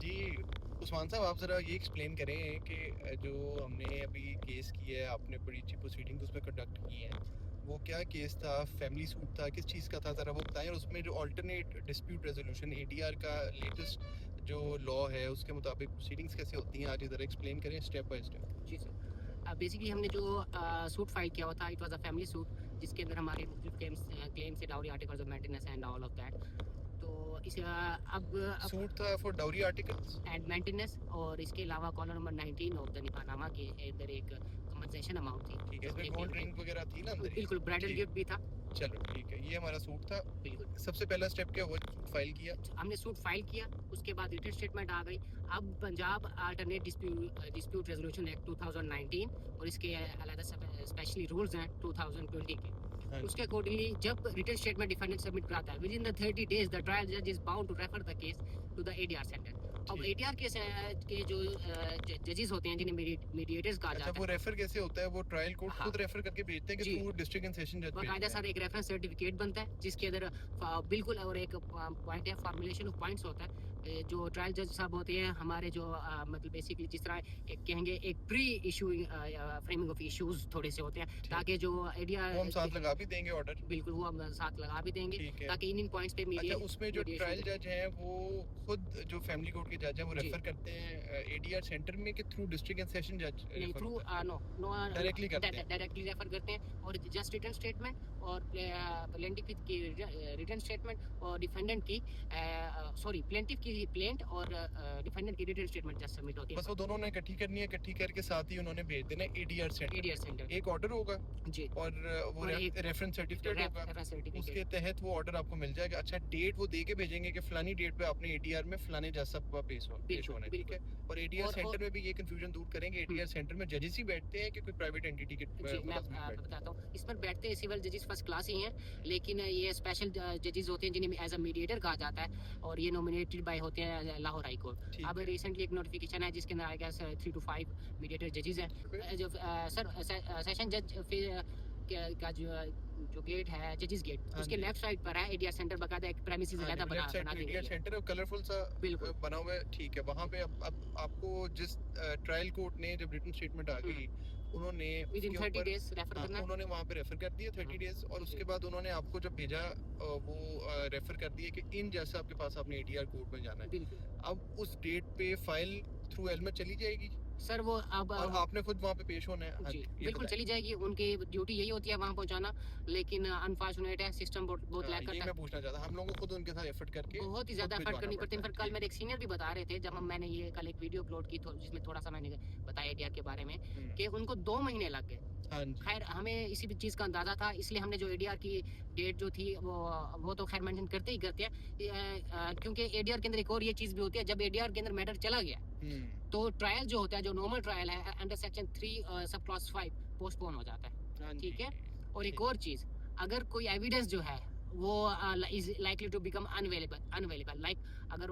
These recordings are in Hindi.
जी, उस्मान साहब आप ज़रा ये एक्सप्लेन करें कि जो हमने अभी केस किया है, आपने बड़ी अच्छी प्रोसीडिंग्स उसमें कंडक्ट की हैं, वो क्या केस था? फैमिली सूट था? किस चीज़ का था? ज़रा वो बताएं। और उसमें जो अल्टरनेट डिस्प्यूट रेजोल्यूशन एडीआर का लेटेस्ट जो लॉ है, उसके मुताबिक प्रोसीडिंग्स कैसे होती हैं, आज ज़रा एक्सप्लेन करें स्टेप बाय स्टेप। जी सर। बेसिकली हमने जो सूट फाइल किया हुआ था, it was a family suit, जिसके अंदर हमारे मुख्तलिफ क्लेम्स थे, dowry articles of maintenance and all of that. तो इस अब सूट था for dowry articles and maintenance, और इसके अलावा कॉलम नंबर 19 ऑफ द निफानामा के अंदर एक कंपनसेशन अमाउंट थी। ठीक है, इसमें गोल्ड रिंग वगैरह थी ना अंदर? बिल्कुल, ब्राइडल गिफ्ट भी था। चलो ठीक है, ये हमारा सूट था। बिल्कुल। सबसे पहला स्टेप क्या हुआ? सूट फाइल किया। हमने सूट फाइल किया, उसके बाद रिटन स्टेटमेंट आ गई। अब Punjab alternate dispute resolution act 2019 और इसके अलग स्पेशली रूल्स हैं 2020 के, उसके अकॉर्डिंगली जब रिटन स्टेटमेंट डिफेंडेंट सबमिट कराता है, within the 30 days the trial जज is bound to refer the case to the ADR centre. अब एडीआर के जो जजेस होते हैं, जिन्हें मीडिएटर्स कहा जाता है, वो रेफर कैसे होता है? वो ट्रायल कोर्ट खुद रेफर करके भेजते हैं कि थ्रू डिस्ट्रिक्ट एंड सेशन जज? बाकायदा सर एक रेफरेंस सर्टिफिकेट बनता है, जिसके अंदर बिल्कुल, और एक पॉइंट है, फॉर्मुलेशन ऑफ पॉइंट्स होता है। जो ट्रायल जज साहब होते हैं हमारे, जो मतलब बेसिकली जिस तरह एक कहेंगे एक pre issue framing of issues थोड़े से होते हैं, ताकि जो एडीआर हम साथ लगा भी देंगे ऑर्डर। बिल्कुल, वो हम साथ लगा भी देंगे, ताकि इन पॉइंट्स पे अच्छा, उसमें जो ट्रायल जज हैं वो खुद जो फैमिली कोर्ट के जज हैं वो रेफर करते हैं एडीआर सेंटर में कि थ्रू डिस्ट्रिक्ट एंड सेशन जज? नहीं, थ्रू नो डायरेक्टली रेफर करते हैं। और जस्ट रिटन स्टेटमेंट और प्लेंटिफ की रिटन स्टेटमेंट और डिफेंडेंट की प्लेंटिफ की प्लेंट और डिफेंडेंट की रिटन स्टेटमेंट जस्ट सबमिट होती है। बस वो दोनों ने इकट्ठी करनी है, इकट्ठी करके साथ ही उन्होंने भेज देना एडीआर सेंटर। एक ऑर्डर होगा जी, और वो रेफरेंस सर्टिफिकेट होगा, उसके तहत वो ऑर्डर आपको मिल जाएगा। अच्छा, डेट वो दे के भेजेंगे कि फलानी डेट पे आपने एडीआर में फलाने जज साहब का पेश होना है, ठीक है? और एडीआर सेंटर में भी ये कंफ्यूजन दूर करेंगे, एडीआर सेंटर में जजेस ही बैठते हैं कि कोई प्राइवेट एंटिटी के? मैं बताता हूँ, इस पर बैठते हैं सिविल जजेस फर्स्ट क्लास ही हैं, लेकिन ये स्पेशल जजेस होते हैं जिन्हें एज अ मीडिएटर कहा जाता है, और ये नॉमिनेटेड बाय होते हैं लाहौर हाई कोर्ट। अब रिसेंटली एक नोटिफिकेशन है जिसके अंदर आई गेस 3 to 5 मीडिएटर जजेस हैं। जो सर सेशन जज का जो गेट है, जजेस गेट, उसके लेफ्ट साइड पर है एडीआर सेंटर, बकायदा एक प्रेमिसेस अलग बना दिया एडीआर सेंटर कलरफुल सा बिल्कुल बना हुआ है, ठीक है? वहां पे अब आपको जिस ट्रायल कोर्ट ने जब रिटन स्टेटमेंट आ गई, उन्होंने विद इन 30 डेज रेफर करना, उन्होंने वहां पे रेफर कर दिया 30 डेज, और उसके बाद उन्होंने आपको जब भेजा वो रेफर कर दिया कि इन जैसा आपके पास आपने एडीआर कोर्ट में जाना है। अब उस डेट पे फाइल थ्रू एलमेट चली जाएगी सर? वो अब और आपने खुद वहाँ पे पेश होना है? जी बिल्कुल चली जाएगी, उनकी ड्यूटी यही होती है वहाँ पहुँचाना, लेकिन अनफॉर्चुनेट है सिस्टम बहुत लैग करता है। मैं पूछना चाहता, हम लोगों को खुद उनके साथ एफर्ट करके बहुत ही ज्यादा एफर्ट करनी पड़ती है। फिर कल मेरे एक सीनियर भी बता रहे थे, जब मैंने ये कल एक वीडियो अपलोड की जिसमें थोड़ा सा मैंने बताया एडीआर के बारे में, कि उनको 2 महीने लग गए। खैर, हमें इसी भी चीज का अंदाजा था, इसलिए हमने जो एडीआर की डेट जो थी वो तो खैर मेंशन करते ही करते हैं, क्योंकि एडीआर के अंदर एक और ये चीज भी होती है, जब एडीआर के अंदर मैटर चला गया तो ट्रायल जो होता है, जो नॉर्मल ट्रायल है under section 3 sub clause 5 postpone हो जाता है, ठीक है? और एक और चीज, अगर कोई एविडेंस जो है वो is likely to become unavailable, like अगर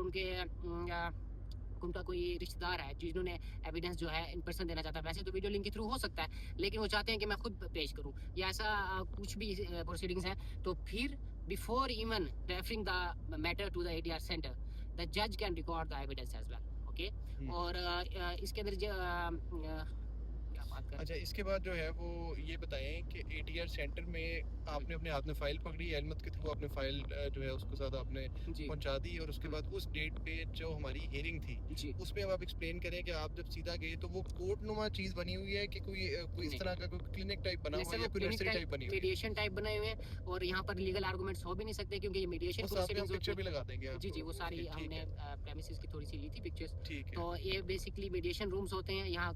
उनका कोई रिश्तेदार है जिन्होंने एविडेंस जो है इन पर्सन देना चाहता है, वैसे तो वीडियो लिंक के थ्रू हो सकता है, लेकिन वो चाहते हैं कि मैं खुद पेश करूं, या ऐसा कुछ भी प्रोसीडिंग्स है, तो फिर before even referring the matter to the ADR centre, the जज can record the evidence as well, okay? और इसके अंदर क्या बात कर, अच्छा, इसके बाद जो है वो ये बताएं कि एडीआर सेंटर में आपने अपने हाथ में फाइल पकड़ी, एलमत के थ्रू आपने फाइल जो है उसको साथ आपने पहुंचा दी, और उसके बाद उस डेट पे जो हमारी हियरिंग थी उसमें अब आप एक्सप्लेन करें कि आप जब सीधा गए तो वो कोर्ट नुमा चीज बनी हुई है कि कोई इस तरह का कोई क्लिनिक टाइप बना हुआ है या कोई नर्सरी टाइप बनी हुई है? मीडिएशन टाइप बनाए हुए हैं, और यहाँ पर लीगल आर्गुमेंट्स हो भी नहीं सकते, क्योंकि ये मीडिएशन प्रोसीडिंग्स पिक्चर भी लगा देंगे। जी, वो सारी हमने प्रेमिसेस की थोड़ी सी ली थी पिक्चर्स, तो ये बेसिकली मीडिएशन रूम्स होते हैं, यहाँ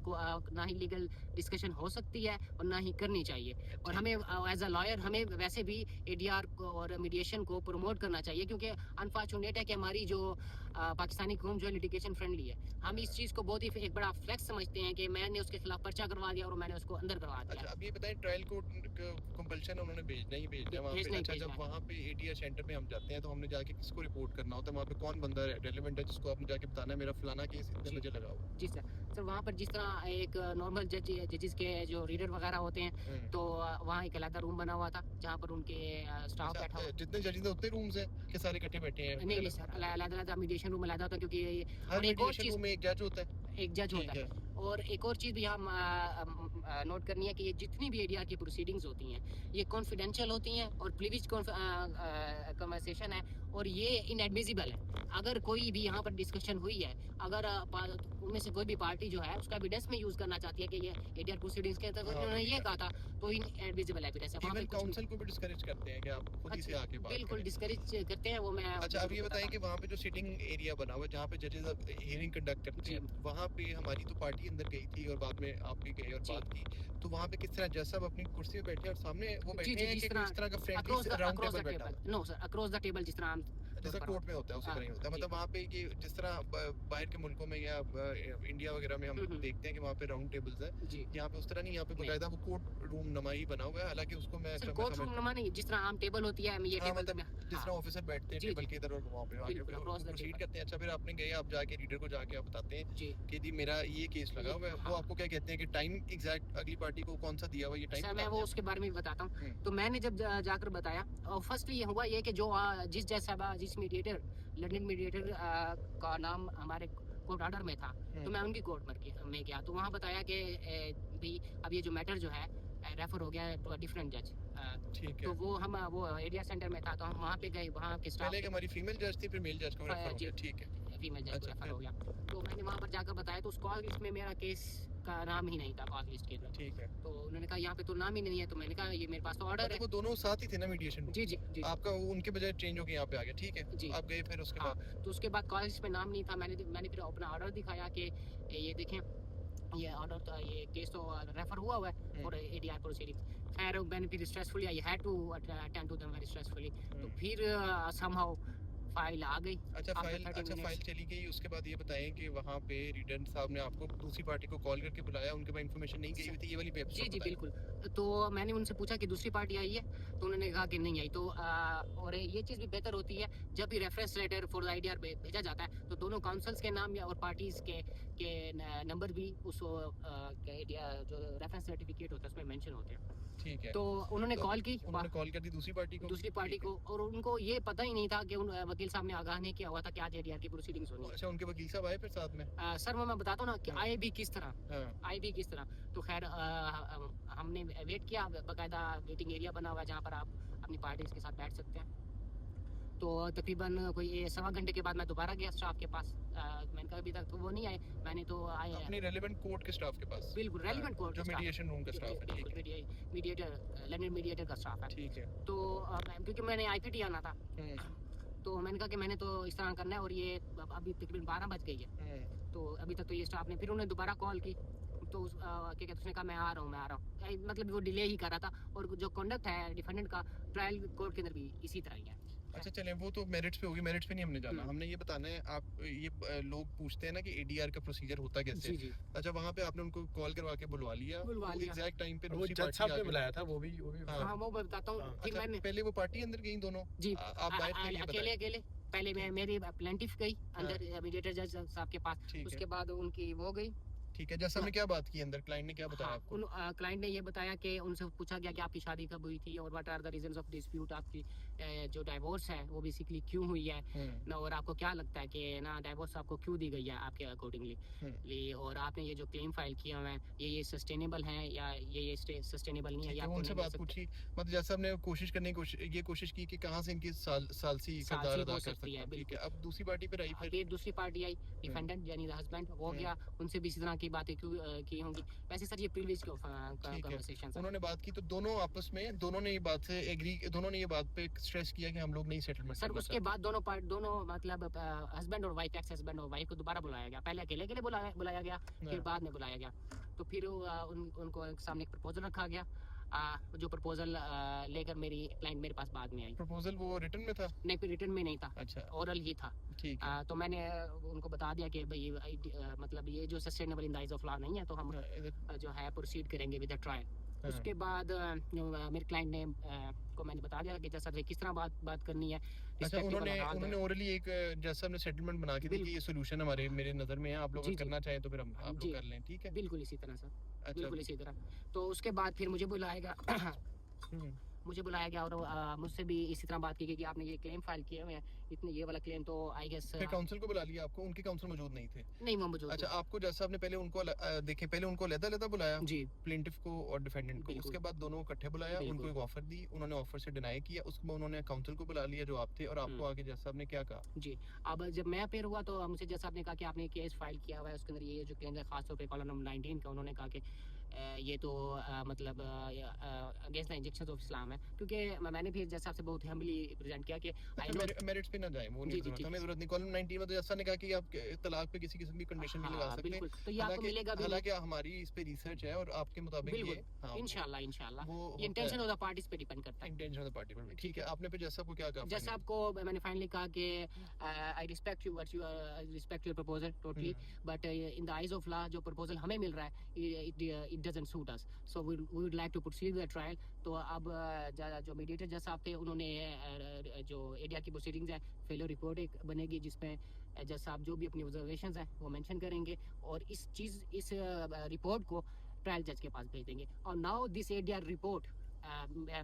ना ही लीगल डिस्कशन हो सकती है और ना ही करनी चाहिए। और हमें एज अ लॉयर हमें वैसे भी एडीआर और मीडिएशन को प्रमोट करना चाहिए, क्योंकि अनफॉर्चुनेट है कि हमारी जो पाकिस्तानी कौम जो है लिटिगेशन फ्रेंडली है। हम इस चीज को बहुत ही एक बड़ा फ्लेक्स समझते हैं कि मैंने उसके खिलाफ पर्चा करवा दिया और मैंने उसको अंदर करवा दिया। अच्छा, अब ये बताएं, ट्रायल कोर्ट कंपल्शन उन्होंने भेजना ही भेजना वहां पे? अच्छा, जब वहां पे एडीआर सेंटर में हम जाते हैं तो हमने जाके किसको रिपोर्ट करना होता है? वहां पे कौन बंदा रेलेवेंट है जिसको आपने जाके बताना है मेरा फलाना केस इतने बजे लगा हुआ? जी सर, वहाँ पर जिस तरह एक नॉर्मल जजेस के जो रीडर वगैरह होते हैं, तो वहाँ एक अलग रूम बना हुआ था जहाँ पर उनके स्टाफ बैठा हुआ। जितने जजेस हैं उतने रूम्स हैं कि सारे इकट्ठे बैठे हैं? नहीं सर, अलग-अलग मीडिएशन मीडिएशन रूम अलग होता है, क्योंकि हर और एक और मीडिएशन चीज, रूम में एक जज होता है। एक जज होता है। और एक और चीज़ भी हम नोट करनी है कि ये जितनी भी एडीआर की प्रोसीडिंग्स होती हैं ये कॉन्फिडेंशियल होती हैं और प्रिविलेज कन्वर्सेशन है, और ये इनएडमिसिबल है। अगर कोई भी यहाँ पर डिस्कशन हुई है, अगर उनमें से कोई भी पार्टी जो है उसका एविडेंस में यूज करना चाहती है कि ये एडीआर प्रोसीडिंग्स के अंदर उन्होंने ये कहा था, तो इनएडमिसिबल एविडेंस है। वहाँ पे इवन काउंसिल को भी डिस्करेज करते हैं कि आप खुद ही से आके बात बिल्कुल करें। डिस्करेज करते हैं वो। मैं अच्छा, अब ये बताएं कि वहाँ पे जो सिटिंग एरिया बना हुआ है जहाँ पे जजेस हियरिंग कंडक्ट करते हैं, वहाँ पे हमारी तो पार्टी अंदर गई थी और बाद में आप भी गए और बात की, तो वहाँ पे किस तरह जज साहब अपनी कुर्सी पे बैठे और सामने वो बैठे हैं कि किस तरह का फ्रेंडली राउंड टेबल बैठा है? No sir, across the table जिस तरह जैसा कोर्ट में होता है उसी तरह ही होता है। मतलब वहाँ पे कि जिस तरह बाहर के मुल्कों में या इंडिया वगैरह में हम देखते हैं कि वहाँ पे राउंड टेबल्स है, यहाँ पे उस तरह नहीं, यहाँ पे बकायदा वो कोर्ट रूम नमा ही बना हुआ है। हालांकि उसको मैं कोर्ट रूम नमा नहीं, जिस तरह आम टेबल होती है ये टेबल में जिस तरह ऑफिसर बैठते हैं टेबल के इधर और वहाँ पे आके प्रोसीड करते हैं। अच्छा, फिर आपने गए, आप जाके रीडर को जाके आप बताते हैं कि जी मेरा ये केस लगा हुआ है, वो आपको क्या कहते हैं कि टाइम एग्जैक्ट अगली पार्टी को कौन सा दिया हुआ ये टाइम? मैं वो उसके बारे में बताता हूँ। तो मैंने जब जाकर बताया, फर्स्ट ये हुआ ये कि जो जिस जज साहब जिस मीडिएटर लंदन मीडिएटर का नाम हमारे कोर्ट ऑर्डर में था, तो मैं उनकी कोर्ट में गया, तो वहाँ बताया कि भाई अब ये जो मैटर जो है रेफर हो गया टू डिफरेंट जज। ठीक है। तो वो हम वो एरिया सेंटर में था, तो हम वहाँ पे गए, वहाँ के स्टाफ पहले हमारी फीमेल जज थी, फिर मेल जज को रेफर हो गया। ठीक है, फीमेल जज को रेफर हो गया। तो मैंने वहाँ पर जाकर बताया, तो उस कॉल लिस्ट में मेरा केस का नाम ही नहीं था कॉल लिस्ट के अंदर। ठीक है। तो उन्होंने कहा यहाँ पे तो नाम ही नहीं है, तो मैंने कहा ये मेरे पास तो ऑर्डर है। वो दोनों साथ ही थे ना मीडिएशन में? जी जी जी। आपका उनके बजाय चेंज हो गया यहाँ पे आ गया। ठीक है जी। आप गए फिर उसके बाद? तो उसके बाद कॉल लिस्ट में नाम नहीं था। मैंने फिर अपना ऑर्डर दिखाया कि ये देखें ये ऑर्डर तो ये केस तो रेफर हुआ हुआ है और एडीआर प्रोसीडिंग्स। खैर मैंने फिर stressfully I had to attend to them very stressfully. तो फिर समहाउ फाइल आ गई। अच्छा, फाइल चली गई। उसके बाद ये बताएं कि वहाँ पे रीडर साहब ने आपको दूसरी पार्टी को कॉल करके बुलाया, उनके पास इन्फॉर्मेशन नहीं गई हुई थी ये वाली पेपर? जी जी बिल्कुल। तो मैंने उनसे पूछा कि दूसरी पार्टी आई है, तो उन्होंने कहा कि नहीं आई। तो और ये चीज़ भी बेहतर होती है जब भी reference letter for the IDR भेजा जाता है तो दोनों काउंसिल्स के नाम या और पार्टीज के नंबर भी उस जो रेफरेंस सर्टिफिकेट होता है उसमें मेंशन होते हैं। ठीक है। तो उन्होंने कॉल की, उन्होंने कॉल कर दी दूसरी पार्टी को, और उनको ये पता ही नहीं था कि वकील साहब ने आगाह नहीं किया हुआ था कि आज एडीआर की प्रोसीडिंग्स होनी है। अच्छा, उनके वकील साहब आए फिर साथ में? सर वो मैं बताता हूँ ना कि आए भी किस तरह। तो खैर हमने वेट किया, बकायदा वेटिंग एरिया बना हुआ है जहाँ पर आप अपनी पार्टीज के साथ बैठ सकते हैं। तो तकरीबन कोई 1.25 घंटे के बाद मैं दोबारा गया स्टाफ के पास। मैंने कहा अभी तक तो वो नहीं आए। मैंने तो आए अपने रेलेवेंट कोर्ट के स्टाफ के पास? बिल्कुल रेलेवेंट कोर्ट जो मीडिएशन रूम का स्टाफ है। मीडिएटर लंदन मीडिएटर का स्टाफ है। ठीक है। तो क्योंकि मैंने आईपीटी आना था, तो मैंने कहा कि मैंने तो इस तरह करना है और ये अभी तकरीबन 12 बज गई है, तो अभी तक तो ये स्टाफ ने, फिर उन्होंने दोबारा कॉल की, तो क्या कहते उसने कहा मैं आ रहा हूँ। मतलब वो डिले ही कर रहा था। और जो कंडक्ट है डिफेंडेंट का ट्रायल कोर्ट के अंदर भी इसी तरह ही है। अच्छा चलें, वो तो मेरिट्स पे होगी, मेरिट्स पे नहीं हमने जाना। हमने ये बताना है, आप ये लोग पूछते हैं ना कि एडीआर का प्रोसीजर होता कैसे? जी जी। अच्छा, वहाँ पे आपने उनको कॉल करवा के बुलवा लिया एग्जैक्ट टाइम पे? वो जज साहब ने बुलाया था, वो भी हाँ वो मैं बताता हूँ। फिर मैंने पहले वो पार्टी अंदर गई दोनों जी, आप बाहर थे? अकेले पहले मेरी प्लेंटिफ गई अंदर मीडिएटर जज साहब के पास, उसके बाद उनकी वो गई। ठीक है। जैसा हमने क्या बात की अंदर, क्लाइंट ने क्या बताया आपको? क्लाइंट ने ये बताया कि उनसे पूछा गया कि आपकी शादी कब हुई थी और what are the reasons of dispute, आपकी जो डाइवोर्स है वो बेसिकली क्यों हुई है ना, और आपको क्या लगता है कि ना डाइवोर्स आपको क्यों दी गई है आपके अकॉर्डिंगली, और आपने ये जो क्लेम फाइल किया हुआ है ये सस्टेनेबल है या ये सस्टेनेबल नहीं है, या उनसे बात पूछी। मतलब जैसा हमने कोशिश करने की कोशिश की कि कहाँ से इनकी सालसी किरदार अदा कर सकती है। ठीक है। अब दूसरी पार्टी पर आई, फिर दूसरी पार्टी आई डिफेंडेंट यानी द हस्बैंड, वो गया, उनसे भी इसी तरह की बातें की होंगी। वैसे सर ये प्रिविलेज कन्वर्सेशन उन्होंने बात की, तो दोनों आपस में दोनों ने ये बात से एग्री, दोनों ने ये बात पे स्ट्रेस किया कि हम लोग नहीं सेटलमेंट सर। उसके बाद दोनों मतलब हस्बैंड और वाइफ, एक्स हस्बैंड और वाइफ को दोबारा बुलाया गया। पहले अकेले बुलाया गया, फिर बाद में बुलाया गया। तो फिर उनको सामने एक प्रपोजल रखा गया, जो प्रपोजल लेकर मेरी क्लाइंट मेरे पास बाद में आई। प्रपोजल वो रिटन में था? नहीं, रिटन में नहीं था। अच्छा, ओरल ही था। ठीक है। तो मैंने उनको बता दिया कि भाई मतलब ये जो sustainable in the eyes of law नहीं है, तो हम जो है प्रोसीड करेंगे विद द ट्रायल। उसके बाद मेरे क्लाइंट ने को मैंने बता दिया कि जैसा किस तरह बात करनी है। अच्छा, उन्होंने ओरली एक जैसा हमने सेटलमेंट बना के दी कि ये सॉल्यूशन मेरे नज़र में है, आप लोग करना चाहें तो फिर हम आप लोग कर लें। ठीक है, बिल्कुल इसी तरह सर। बिल्कुल इसी तरह। तो उसके बाद फिर मुझे बुलाएगा मुझे बुलाया गया और मुझसे भी इसी तरह बात की गई कि आपने ये क्लेम फाइल किए हुए हैं, इतने ये वाला क्लेम, तो आई गेस फिर काउंसिल को बुला लिया आपको, उनके काउंसिल मौजूद नहीं थे? नहीं वो मौजूद अच्छा, थे। आपको जैसा आपने पहले उनको देखें, पहले उनको अलग-अलग बुलाया जी प्लेंटिफ को और डिफेंडेंट को, बिल्कुल उसके बाद दोनों को इकट्ठे बुलाया, उनको बिल्कुल। एक ऑफर दी, उन्होंने ऑफर से डिनाई किया, उसके बाद उन्होंने काउंसिल को बुला लिया जो आप थे, और आपको आगे जैसा आपने क्या कहा? जी, अब जब मैं अपेयर हुआ तो मुझे जैसा आपने कहा कि आपने केस फाइल किया हुआ है, उसके अंदर ये जो क्लेम है खास तौर पे कॉलम नंबर 19 का, उन्होंने कहा कि ये तो मतलब against the injections of Islam है, क्योंकि मैंने भी जैसा आपसे बहुत हम्बली प्रेजेंट किया कि आई नो मेरिट्स पे ना जाए, वो नहीं जरूरत, हमें जरूरत नहीं। कॉलम 19 में तो जैसा ने कहा कि आप तलाक पे किसी किस्म की कंडीशन नहीं लगा सकते, बिल्कुल, तो ये आपको मिलेगा भी हालांकि हमारी इस पे रिसर्च है और आपके मुताबिक ये बिल्कुल इंशाल्लाह इंशाल्लाह वो ये इंटेंशन ऑफ द पार्टीज पे डिपेंड करता है, इंटेंशन ऑफ द पार्टी पर। ठीक है, आपने फिर जैसा आपको क्या कहा? जैसा आपको मैंने फाइनली कहा कि I respect you what you are respect your proposal totally, but in the eyes of law जो प्रपोजल हमें मिल रहा है it doesn't suit us, so we would like to proceed with the trial. तो अब जो मीडिएटर जैसा आप थे, उन्होंने जो एडीआर की प्रोसीडिंग्स है, फेलियर रिपोर्ट एक बनेगी जिसमें जज साहब जो भी अपनी ऑब्जर्वेशंस हैं वो मेंशन करेंगे और इस रिपोर्ट को ट्रायल जज के पास भेज देंगे। और now this ADR report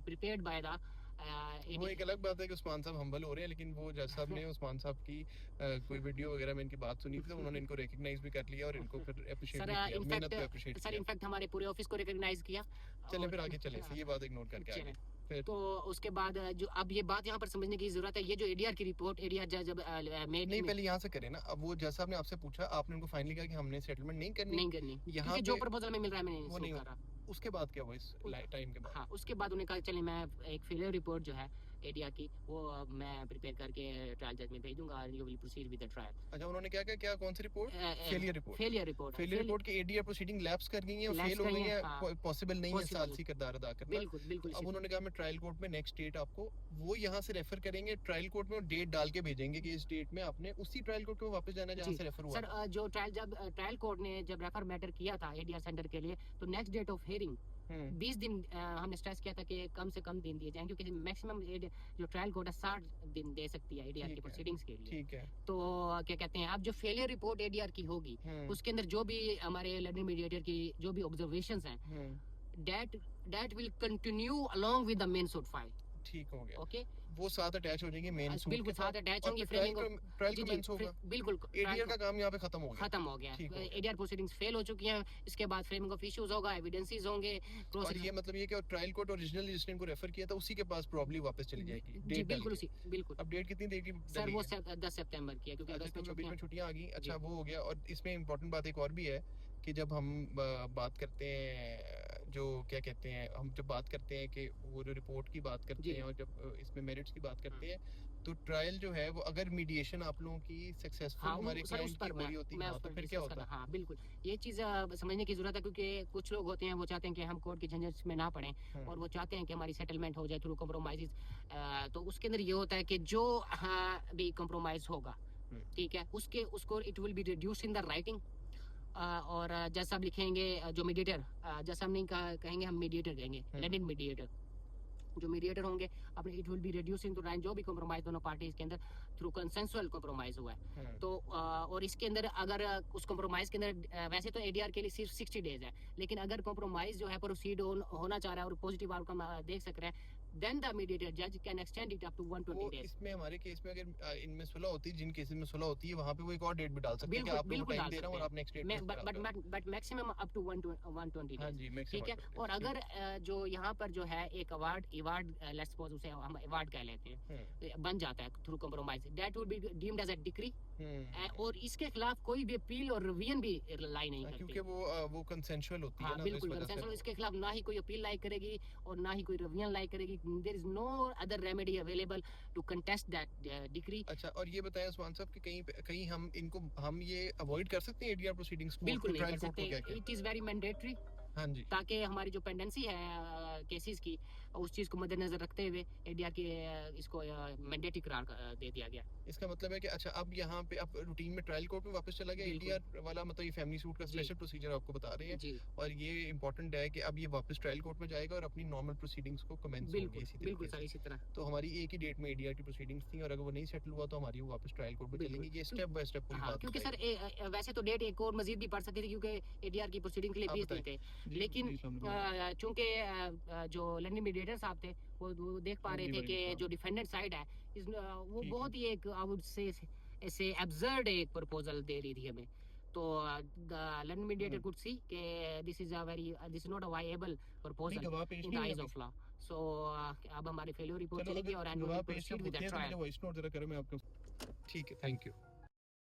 prepared by the वो एक अलग बात है कि उस्मान साहब हम्बल हो रहे हैं, लेकिन वो जज साहब ने उस्मान साहब की कोई वीडियो वगैरह में इनकी बात सुनी थी, तो उन्होंने इनको रिकॉग्नाइज भी कर लिया और इनको फिर अप्रिशिएट भी किया, मेहनत को अप्रिशिएट किया। सर इनफैक्ट हमारे पूरे ऑफिस को रिकॉग्नाइज किया। चलें फिर आगे चलें, ये बात इग्नोर करके आगे फिर तो उसके बाद जो अब ये बात यहाँ पर समझने की जरूरत है, ये जो एडीआर की रिपोर्ट एडीआर जब मेड नहीं, पहले यहाँ से करें ना। अब वो जैसा आपने आपसे पूछा, आपने उनको फाइनली कहा कि हमने सेटलमेंट नहीं करनी यहाँ जो प्रपोजल में मिल रहा है मैंने वो नहीं कर रहा। उसके बाद क्या हुआ इस टाइम के बाद? हाँ, उसके बाद उन्हें कहा चलिए मैं एक फेलियर रिपोर्ट जो है एडीआर की वो मैं प्रिपेयर करके ट्रायल जज में भेज दूंगा, you will proceed with the trial. अच्छा, उन्होंने क्या क्या कौन सी report? Failure report. Failure report की एडीआर प्रोसीडिंग लैप्स कर गई है, फेल हो गई है, पॉसिबल नहीं है सालसी किरदार अदा करना। बिल्कुल। अब उन्होंने कहा मैं ट्रायल कोर्ट में नेक्स्ट डेट आपको वो यहाँ से रेफर करेंगे, ट्रायल कोर्ट में डेट डाल के भेजेंगे कि इस डेट में आपने उसी ट्रायल कोर्ट को वापस जाना है जहाँ से रेफर हुआ। सर जो ट्रायल कोर्ट ने जब रेफर मैटर किया था एडीआर सेंटर के लिए, तो नेक्स्ट डेट ऑफ हियरिंग 20 दिन हमने स्ट्रेस किया था कि कम से कम दिन दिए जाएं, क्योंकि मैक्सिमम जो ट्रायल कोर्ट है 60 दिन दे सकती है एडीआर की प्रोसीडिंग्स के लिए। ठीक है, तो क्या कहते हैं, अब जो फेलियर रिपोर्ट एडीआर की होगी उसके अंदर जो भी हमारे लर्निंग मीडिएटर की जो भी ऑब्जर्वेशंस हैं that will continue along with the main suit file। ठीक हो गया, ओके, वो साथ अटैच हो जाएंगे मेन सूट बिल्कुल के साथ अटैच होंगी। ट्रायल कमेंस होगा, बिल्कुल एडीआर का काम यहाँ पे खत्म हो गया। एडीआर प्रोसीडिंग्स फेल हो चुकी हैं, इसके बाद फ्रेमिंग ऑफ इश्यूज होगा, एविडेंसेस होंगे, और ये मतलब ये कि ट्रायल कोर्ट ओरिजिनल जिसने इनको रेफर किया था उसी के पास प्रॉब्ली वापस चली जाएगी। जी बिल्कुल। अब डेट कितनी देर की सर वो 10 सितंबर की है, क्योंकि अगस्त में छुट्टियां आ गई। अच्छा, वो हो गया। और इसमें इंपॉर्टेंट बात एक और भी है कि जब हम बात करते हैं, जो क्या कहते हैं, हम जब बात करते हैं कि वो जो रिपोर्ट की बात करते हैं और जब इसमें मेरिट्स की बात करते हैं, तो ट्रायल जो है वो अगर मीडिएशन आप लोगों की सक्सेसफुल हमारे क्लाइंट की हो रही होती है तो फिर क्या होता है? हाँ बिल्कुल, ये चीज़ समझने की जरूरत है, क्योंकि कुछ लोग होते हैं वो चाहते हैं कि हम कोर्ट की झंझट में ना पड़ें और वो चाहते हैं कि हमारी सेटलमेंट हो जाए थ्रू कॉम्प्रोमाइज। तो उसके अंदर ये होता है कि जो भी कॉम्प्रोमाइज होगा, ठीक है, उसको it will be reduce in the writing. और जैसा आप लिखेंगे जो मीडिएटर, जैसा हम नहीं कहेंगे, हम मीडिएटर कहेंगे, लैंडिंग मीडिएटर। जो मीडिएटर होंगे अपने it will be reducing to line जो भी कॉम्प्रोमाइज दोनों पार्टीज के अंदर थ्रू कंसेंसुअल कॉम्प्रोमाइज हुआ है। तो और इसके अंदर अगर उस कॉम्प्रोमाइज के अंदर वैसे तो एडीआर के लिए सिर्फ 60 डेज है, लेकिन अगर कॉम्प्रोमाइज जो है प्रोसीड होना चाह रहा है और पॉजिटिव आउटकम देख सक रहे हैं, then the mediator judge can extend it up to 120 days। इसमें हमारे केस में अगर इनमें सुलह होती है, जिन केसेस में सुलह होती है, वहां पे वो एक और डेट भी डाल सकते हैं कि आप लोगों को टाइम दे रहा हूं और आप next date but maximum up to 120 days. हां जी, मैक्सिमम। ठीक है, और अगर जो यहां पर जो है एक अवार्ड लेट्स सपोज उसे हम अवार्ड कह लेते हैं, बन जाता है through compromise, that would be deemed as a decree, और इसके खिलाफ कोई भी अपील और रिवीजन भी लाई नहीं करती, क्योंकि वो कंसेंशुअल होती है ना। बिल्कुल कंसेंशुअल, इसके खिलाफ ना ही कोई अपील लाई करेगी और ना ही कोई रिवीजन लाई करेगी। There is no other remedy available to contest that decree. अच्छा, और ये बताएं उस्मान साहब कि कहीं हम ये अवॉइड कर सकते हैं एडीआर प्रोसीडिंग्स को? बिल्कुल नहीं कर सकते, इट इज वेरी मैंडेटरी। हाँ जी, ताकि हमारी जो पेंडेंसी है केसेस की, उस चीज को मद्देनजर रखते हुए एडीआर के इसको मैंडेटरी करार दे दिया गया। इसका मतलब है कि अच्छा, अब यहाँ पे अब रूटीन में ट्रायल कोर्ट में वापस चला गया एडीआर वाला, मतलब ये फैमिली सूट का स्पेशल प्रोसीजर आपको बता रहे हैं, और ये इंपॉर्टेंट है कि अब ये वापस ट्रायल कोर्ट में जाएगा और अपनी नॉर्मल प्रोसीडिंग्स को कमेंस होगी बिल्कुल सर इसी तरह। तो हमारी एक ही डेट में एडीआर की प्रोसीडिंग्स थी और अगर वो नहीं सेटल हुआ तो हमारी वो वापस ट्रायल कोर्ट में चलेंगी। ये स्टेप बाय स्टेप पूरी बात, क्योंकि सर वैसे तो डेट एक और मजीद भी बढ़ सकती थी, क्योंकि एडीआर की प्रोसीडिंग के लिए 20 दिन थे, लेकिन चूंकि जो लर्निंग मीडिएटर मीडिएटर साहब थे वो देख पा रहे थे कि जो डिफेंडेंट साइड है वो बहुत ही एक आई वुड से ऐसे एब्सर्ड एक प्रपोजल दे रही थी हमें। तो the London mediator could see कि this is not a viable proposal in the eyes of law. So अब हमारी फेलियर रिपोर्ट चलेगी और and we will proceed with the trial. Voice note जरा करो मैं आपको। ठीक है, थैंक यू।